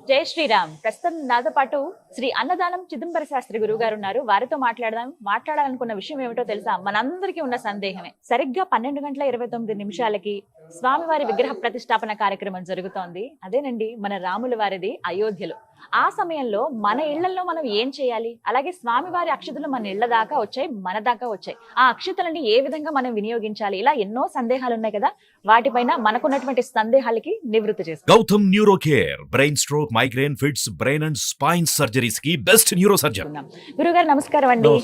జై శ్రీరామ్. ప్రస్తుతం నాతో పాటు శ్రీ అన్నదానం చిదంబర శాస్త్రి గురువు గారు ఉన్నారు. వారితో మాట్లాడాలనుకున్న విషయం ఏమిటో తెలుసా? మనందరికీ ఉన్న సందేహమే. సరిగ్గా 12:29 స్వామివారి విగ్రహ ప్రతిష్టాపన కార్యక్రమం జరుగుతోంది. అదేనండి మన రాముల వారిది అయోధ్యలో. ఆ సమయంలో మన ఇళ్లలో మనం ఏం చేయాలి? అలాగే స్వామివారి అక్షతలు మన ఇళ్ల దాకా వచ్చాయి, మన దాకా వచ్చాయి. ఆ అక్షతలని ఏ విధంగా మనం వినియోగించాలి? ఇలా ఎన్నో సందేహాలు ఉన్నాయి కదా. వాటిపైన మనకున్నటువంటి సందేహాలకి నివృత్తి చేస్తాం. Gautam neuro care, brain stroke, migraine, fits, brain and spine surgeries కి బెస్ట్ న్యూరో సర్జన్. గురుగారు నమస్కారం అండి.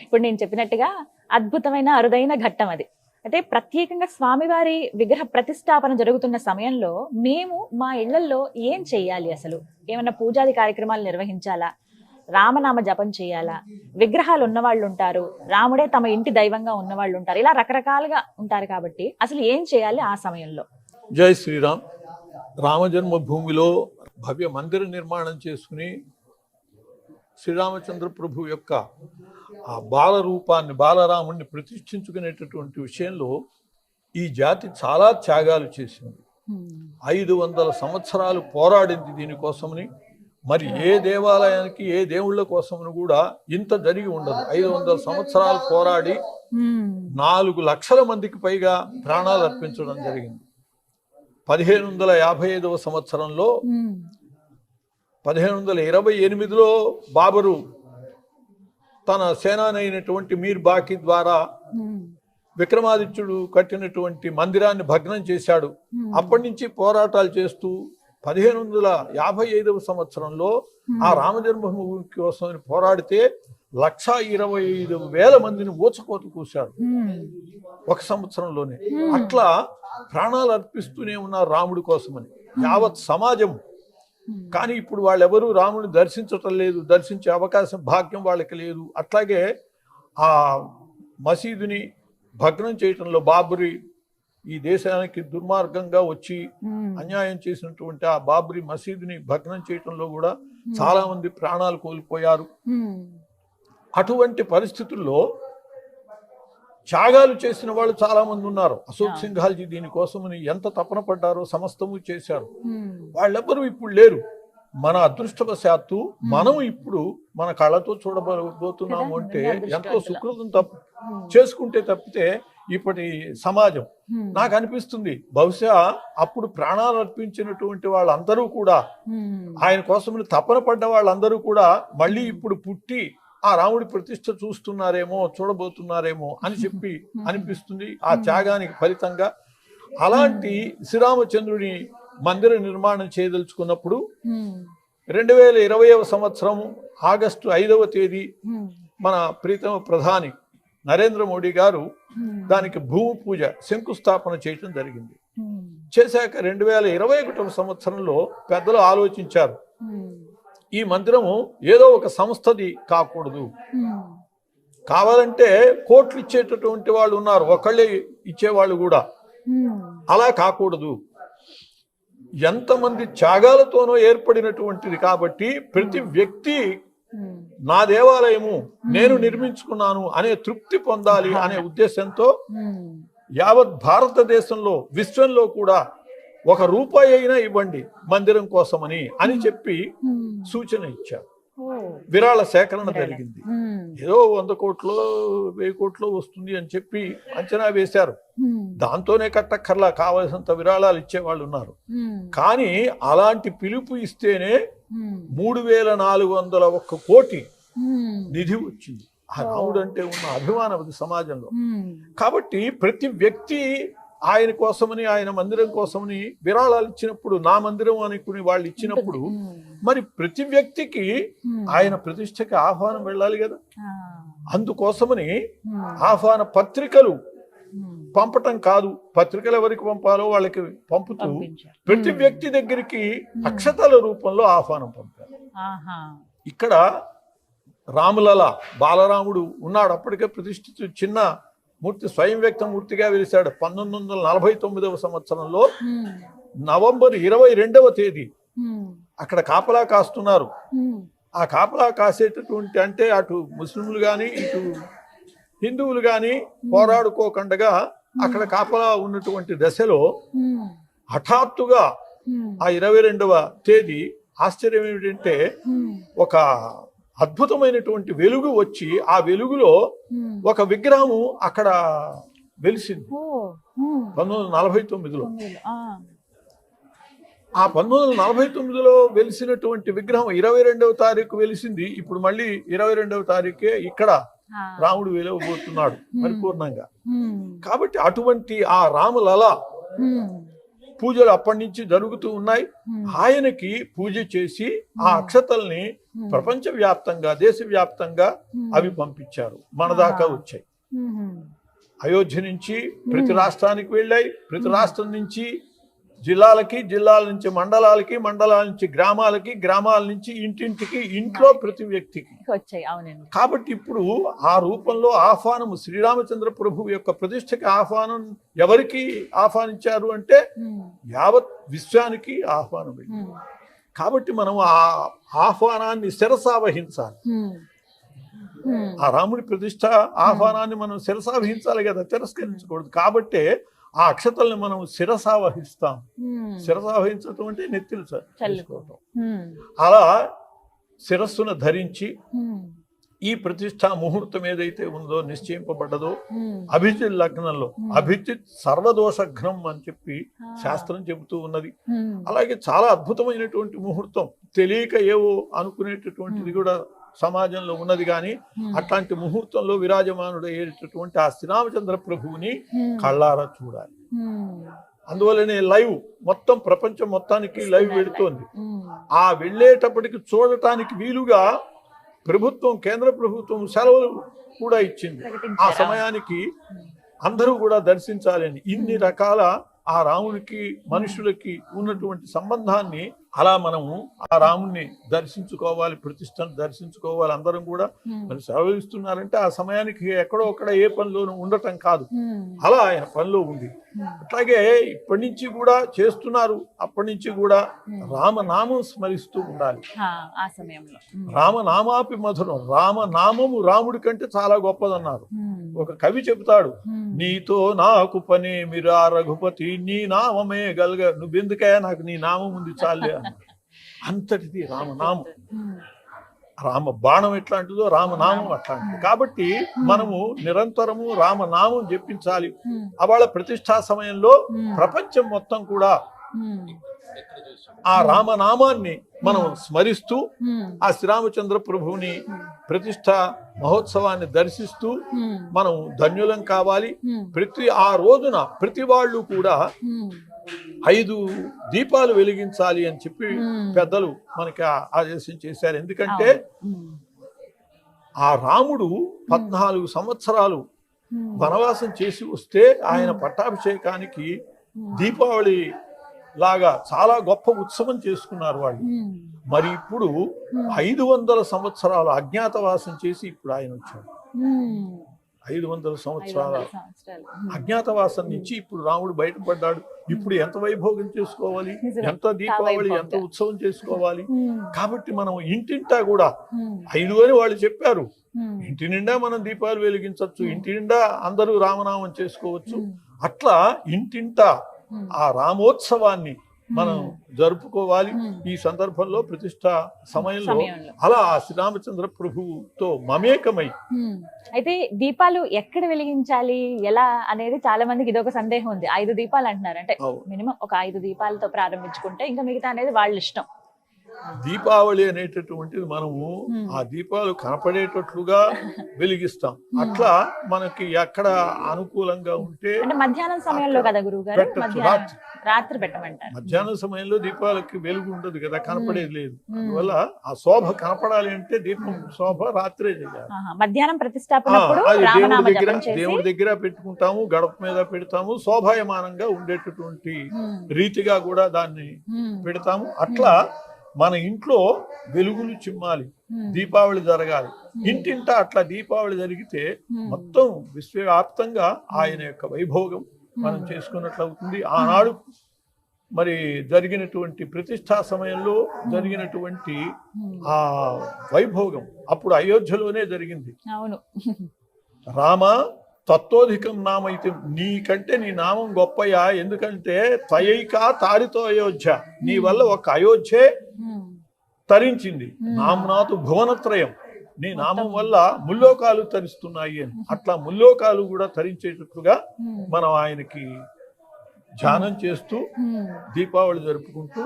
ఇప్పుడు నేను చెప్పినట్టుగా అద్భుతమైన అరుదైన ఘట్టం అది. అంటే ప్రత్యేకంగా స్వామివారి విగ్రహ ప్రతిష్టాపన జరుగుతున్న సమయంలో మేము మా ఇళ్లలో ఏం చెయ్యాలి? అసలు ఏమైనా పూజాది కార్యక్రమాలు నిర్వహించాలా? రామనామ జపం చేయాలా? విగ్రహాలు ఉన్నవాళ్ళు ఉంటారు, రాముడే తమ ఇంటి దైవంగా ఉన్నవాళ్ళు ఉంటారు, ఇలా రకరకాలుగా ఉంటారు. కాబట్టి అసలు ఏం చేయాలి ఆ సమయంలో? జై శ్రీరామ్. రామజన్మభూమిలో భవ్య మందిర నిర్మాణం చేసుకుని శ్రీరామచంద్ర ప్రభు యొక్క ఆ బాల రూపాన్ని, బాలరాముడిని ప్రతిష్ఠించుకునేటటువంటి విషయంలో ఈ జాతి చాలా త్యాగాలు చేసింది. 500 సంవత్సరాలు పోరాడింది దీనికోసమని. మరి ఏ దేవాలయానికి, ఏ దేవుళ్ళ కోసమని కూడా ఇంత జరిగి ఉండదు. 500 సంవత్సరాలు పోరాడి 4 లక్షల మందికి పైగా ప్రాణాలు అర్పించడం జరిగింది. 1555 సంవత్సరంలో 1528లో బాబరు తన సేనానైనటువంటి మీర్ బాకి ద్వారా విక్రమాదిత్యుడు కట్టినటువంటి మందిరాన్ని భగ్నం చేశాడు. అప్పటి నుంచి పోరాటాలు చేస్తూ 1555 సంవత్సరంలో ఆ రామజన్మభూమి కోసం పోరాడితే 1,25,000 మందిని ఊచకోత కూశాడు ఒక సంవత్సరంలోనే. అట్లా ప్రాణాలు అర్పిస్తూనే ఉన్నారు రాముడి కోసమని యావత్ సమాజం. కానీ ఇప్పుడు వాళ్ళెవరూ రాముని దర్శించటం లేదు, దర్శించే అవకాశం, భాగ్యం వాళ్ళకి లేదు. అట్లాగే ఆ మసీదుని భగ్నం చేయటంలో బాబరి ఈ దేశానికి దుర్మార్గంగా వచ్చి అన్యాయం చేసినటువంటి ఆ బాబరి మసీదుని భగ్నం చేయటంలో కూడా చాలా మంది ప్రాణాలు కోల్పోయారు. అటువంటి పరిస్థితుల్లో త్యాగాలు చేసిన వాళ్ళు చాలా మంది ఉన్నారు. అశోక్ సింఘాల్జీ దీనికోసమని ఎంత తపన పడ్డారో సమస్తము చేశారు. వాళ్ళెవ్వరూ ఇప్పుడు లేరు. మన అదృష్టవశాత్తు మనం ఇప్పుడు మన కళ్ళతో చూడబోతున్నాము అంటే ఎంతో సుకృతం చేసుకుంటే తప్పితే ఇప్పటి సమాజం నాకు అనిపిస్తుంది బహుశా అప్పుడు ప్రాణాలు అర్పించినటువంటి వాళ్ళందరూ కూడా, ఆయన కోసమని తపన పడ్డ వాళ్ళందరూ కూడా మళ్ళీ ఇప్పుడు పుట్టి ఆ రాముడి ప్రతిష్ఠ చూస్తున్నారేమో, చూడబోతున్నారేమో అని చెప్పి అనిపిస్తుంది. ఆ త్యాగానికి ఫలితంగా అలాంటి శ్రీరామచంద్రుని మందిర నిర్మాణం చేయదలుచుకున్నప్పుడు 2020వ సంవత్సరం ఆగస్టు 5వ తేదీ మన ప్రీతమ ప్రధాని నరేంద్ర మోడీ గారు దానికి భూమి పూజ, శంకుస్థాపన చేయటం జరిగింది. చేశాక 2021వ సంవత్సరంలో పెద్దలు ఆలోచించారు, ఈ మందిరము ఏదో ఒక సంస్థది కాకూడదు, కావాలంటే కోట్లు ఇచ్చేటటువంటి వాళ్ళు ఉన్నారు, ఒకళ్ళే ఇచ్చేవాళ్ళు కూడా, అలా కాకూడదు. ఎంతమంది త్యాగాలతోనో ఏర్పడినటువంటిది కాబట్టి ప్రతి వ్యక్తి నా దేవాలయము నేను నిర్మించుకున్నాను అనే తృప్తి పొందాలి అనే ఉద్దేశంతో యావత్ భారతదేశంలో, విశ్వంలో కూడా ₹1 అయినా ఇవ్వండి మందిరం కోసమని అని చెప్పి సూచన ఇచ్చారు. విరాళ సేకరణ జరిగింది. ఏదో 100 కోట్లో 1000 కోట్లో వస్తుంది అని చెప్పి అంచనా వేశారు. దాంతోనే కట్టక్కర్లా, కావలసినంత విరాళాలు ఇచ్చేవాళ్ళు ఉన్నారు. కానీ అలాంటి పిలుపు ఇస్తేనే 3,401 కోటి నిధి వచ్చింది. ఆ రాముడు అంటే ఉన్న అభిమానం అది సమాజంలో. కాబట్టి ప్రతి వ్యక్తి ఆయన కోసమని, ఆయన మందిరం కోసమని విరాళాలు ఇచ్చినప్పుడు, నా మందిరం అనుకుని వాళ్ళు ఇచ్చినప్పుడు మరి ప్రతి వ్యక్తికి ఆయన ప్రతిష్టకి ఆహ్వానం వెళ్ళాలి కదా. అందుకోసమని ఆహ్వాన పత్రికలు పంపటం కాదు, పత్రికలు ఎవరికి పంపాలో వాళ్ళకి పంపుతూ ప్రతి వ్యక్తి దగ్గరికి అక్షతల రూపంలో ఆహ్వానం పంపారు. ఇక్కడ రాములల బాలరాముడు ఉన్నాడు. అప్పటికే ప్రతిష్ఠిత చిన్న మూర్తి, స్వయం వ్యక్త మూర్తిగా వెలిశాడు. 1949వ సంవత్సరంలో నవంబర్ 22వ తేదీ అక్కడ కాపలా కాస్తున్నారు. ఆ కాపలా కాసేటటువంటి, అంటే అటు ముస్లింలు కానీ ఇటు హిందువులు కానీ పోరాడుకోకుండా అక్కడ కాపలా ఉన్నటువంటి దశలో హఠాత్తుగా ఆ 22వ తేదీ ఆశ్చర్యం ఏమిటంటే ఒక అద్భుతమైనటువంటి వెలుగు వచ్చి ఆ వెలుగులో ఒక విగ్రహము అక్కడ వెలిసింది 1949లో. ఆ 1949లో వెలిసినటువంటి విగ్రహం 22వ తారీఖు వెలిసింది. ఇప్పుడు మళ్ళీ 22వ తారీఖే ఇక్కడ రాముడు వెలవబోతున్నాడు పరిపూర్ణంగా. కాబట్టి అటువంటి ఆ రాములలా పూజలు అప్పటి నుంచి జరుగుతూ ఉన్నాయి. ఆయనకి పూజ చేసి ఆ అక్షతల్ని ప్రపంచవ్యాప్తంగా దేశవ్యాప్తంగా అవి పంపించారు, మన దాకా వచ్చాయి. అయోధ్య నుంచి ప్రతి రాష్ట్రానికి వెళ్ళాయి, ప్రతి రాష్ట్రం నుంచి జిల్లాలకి, జిల్లాల నుంచి మండలాలకి, మండలాల నుంచి గ్రామాలకి, గ్రామాల నుంచి ఇంటింటికి, ఇంట్లో ప్రతి వ్యక్తికి వచ్చాయి. అవునండి. కాబట్టి ఇప్పుడు ఆ రూపంలో ఆహ్వానము శ్రీరామచంద్ర ప్రభు యొక్క ప్రతిష్టకి ఆహ్వానం ఎవరికి ఆహ్వానించారు అంటే యావత్ విశ్వానికి ఆహ్వానం. కాబట్టి మనం ఆ ఆహ్వానాన్ని శిరసావహించాలి. ఆ రాముడి ప్రతిష్ట ఆహ్వానాన్ని మనం శిరసావహించాలి కదా, తిరస్కరించకూడదు. కాబట్టే ఆ అక్షతల్ని మనం శిరసావహిస్తాం. శిరసావహించటం అంటే నెత్తిలు చల్లుకోవటం. అలా శిరస్సును ధరించి ఈ ప్రతిష్ట ముహూర్తం ఏదైతే ఉందో నిశ్చయింపబడ్డదో అభిజిత్ లగ్నంలో, అభిజిత్ సర్వదోషఘ్నం అని చెప్పి శాస్త్రం చెబుతూ ఉన్నది. అలాగే చాలా అద్భుతమైనటువంటి ముహూర్తం, తెలియక ఏవో అనుకునేటటువంటిది కూడా సమాజంలో ఉన్నది. కానీ అట్లాంటి ముహూర్తంలో విరాజమానుడు అయ్యేటటువంటి ఆ శ్రీరామచంద్ర ప్రభువుని కళ్ళారా చూడాలి. అందువల్లనే లైవ్ మొత్తం ప్రపంచం మొత్తానికి లైవ్ వెళుతోంది. ఆ వెళ్ళేటప్పటికి చూడటానికి వీలుగా ప్రభుత్వం, కేంద్ర ప్రభుత్వం సెలవులు కూడా ఇచ్చింది. ఆ సమయానికి అందరూ కూడా దర్శించాలని. ఇన్ని రకాల ఆ రామునికి మనుషులకి ఉన్నటువంటి సంబంధాన్ని అలా మనము ఆ రాముణ్ణి దర్శించుకోవాలి, ప్రతిష్టను దర్శించుకోవాలి. అందరం కూడా మరి సెలవు ఇస్తున్నారంటే ఆ సమయానికి ఎక్కడో అక్కడ ఏ పనిలోనూ ఉండటం కాదు, అలా ఆయన పనిలో ఉంది. అట్లాగే ఇప్పటి నుంచి కూడా చేస్తున్నారు. అప్పటి నుంచి కూడా రామనామం స్మరిస్తూ ఉండాలి. ఆ సమయంలో రామనామాపి మధురం, రామనామము రాముడి కంటే చాలా గొప్పదన్నారు. ఒక కవి చెబుతాడు, నీతో నాకు పని మీరా రఘుపతి, నీ నామమే గల్గ, నువ్వెందుకయ్యా, నాకు నీ నామం ఉంది చాలే అన్నాడు. అంతటిది రామనామం. రామ బాణం ఎట్లాంటిదో రామనామం అట్లాంటిది. కాబట్టి మనము నిరంతరము రామనామం జపించాలి. అవాళ ప్రతిష్టా సమయంలో ప్రపంచం మొత్తం కూడా ఆ రామనామాన్ని మనం స్మరిస్తూ ఆ శ్రీరామచంద్ర ప్రభువుని ప్రతిష్ట మహోత్సవాన్ని దర్శిస్తూ మనం ధన్యులం కావాలి. ఆ రోజున ప్రతి వాళ్ళు కూడా 5 దీపాలు వెలిగించాలి అని చెప్పి పెద్దలు మనకి ఆదేశం చేశారు. ఎందుకంటే ఆ రాముడు 14 సంవత్సరాలు వనవాసం చేసి వస్తే ఆయన పట్టాభిషేకానికి దీపావళి లాగా చాలా గొప్ప ఉత్సవం చేసుకున్నారు వాళ్ళు. మరి ఇప్పుడు 500 సంవత్సరాలు అజ్ఞాతవాసం చేసి ఇప్పుడు ఆయన వచ్చాడు. 500 సంవత్సరాల అజ్ఞాతవాసం నుంచి ఇప్పుడు రాముడు బయటపడ్డాడు. ఇప్పుడు ఎంత వైభోగం చేసుకోవాలి, ఎంత దీపావళి, ఎంత ఉత్సవం చేసుకోవాలి. కాబట్టి మనం ఇంటింటా కూడా 5 అని వాళ్ళు చెప్పారు. ఇంటి నిండా మనం దీపాలు వెలిగించవచ్చు, ఇంటి నిండా అందరూ రామనామం చేసుకోవచ్చు. అట్లా ఇంటింటా ఆ రామోత్సవాన్ని మనం జరుపుకోవాలి. ఈ సందర్భంలో ప్రతిష్ట సమయంలో అలా శ్రీరామచంద్ర ప్రభువుతో మమేకమై. అయితే దీపాలు ఎక్కడ వెలిగించాలి, ఎలా అనేది చాలా మందికి ఇదొక సందేహం ఉంది. 5 దీపాలు అంటున్నారు, అంటే మినిమం ఒక 5 దీపాలతో ప్రారంభించుకుంటే ఇంకా మిగతా అనేది వాళ్ళ ఇష్టం. దీపావళి అనేటటువంటిది మనము ఆ దీపాలు కనపడేటట్లుగా వెలిగిస్తాం. అట్లా మనకి ఎక్కడ అనుకూలంగా ఉంటే, అంటే మధ్యాహ్నం సమయంలో కదా గురువు గారు, రాత్రి పెట్టమంటారు. మధ్యాహ్నం సమయంలో దీపాలకి వెలుగు ఉండదు కదా, కనపడేది లేదు. అందువల్ల ఆ శోభ కనపడాలి అంటే దీపం శోభ రాత్రే చేయాలి. మధ్యాహ్నం ప్రతిష్టాపన దేవుడి దగ్గర పెట్టుకుంటాము, గడప మీద పెడతాము, శోభాయమానంగా ఉండేటటువంటి రీతిగా కూడా దాన్ని పెడతాము. అట్లా మన ఇంట్లో వెలుగులు చిమ్మాలి, దీపావళి జరగాలి. ఇంటింటా అట్లా దీపావళి జరిగితే మొత్తం విశ్వవ్యాప్తంగా ఆయన యొక్క వైభోగం మనం చేసుకున్నట్లు అవుతుంది. ఆనాడు మరి జరిగినటువంటి ప్రతిష్టా సమయంలో జరిగినటువంటి ఆ వైభోగం అప్పుడు అయోధ్యలోనే జరిగింది. అవును. రామ తత్వోధికం నామైతే, నీకంటే నీ నామం గొప్పయా, ఎందుకంటే త్వయైక తారితో అయోధ్య, నీ వల్ల ఒక అయోధ్యే తరించింది. నామ్నాథు భువనత్రయం, నీ నామం వల్ల ముల్లోకాలు తరిస్తున్నాయి అని. అట్లా ముల్లోకాలు కూడా తరించేటట్లుగా మనం ఆయనకి ధ్యానం చేస్తూ దీపావళి జరుపుకుంటూ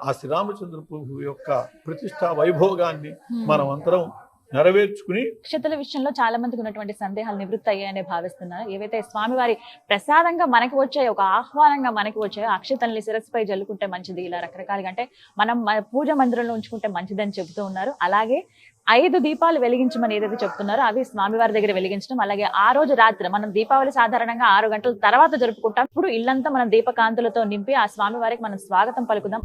ఆ శ్రీరామచంద్ర ప్రభు యొక్క ప్రతిష్టా వైభోగాన్ని మనం అందరం నెరవేర్చుకుని. అక్షతల విషయంలో చాలా మందికి ఉన్నటువంటి సందేహాలు నివృత్తి అయ్యాయని భావిస్తున్నారు. ఏవైతే స్వామివారి ప్రసాదంగా మనకి వచ్చాయో, ఒక ఆహ్వానంగా మనకి వచ్చాయో, అక్షతల్ని శిరస్సుపై జల్లుకుంటే మంచిది, ఇలా రకరకాలుగా అంటే మనం పూజ మందిరంలో ఉంచుకుంటే మంచిదని చెబుతూ ఉన్నారు. అలాగే 5 దీపాలు వెలిగించమని ఏదైతే చెప్తున్నారో అవి స్వామివారి దగ్గర వెలిగించడం. అలాగే ఆ రోజు రాత్రి మనం దీపావళి సాధారణంగా 6 గంటల తర్వాత జరుపుకుంటాం. ఇప్పుడు ఇల్లంతా మనం దీపకాంతులతో నింపి ఆ స్వామివారికి మనం స్వాగతం పలుకుదాం.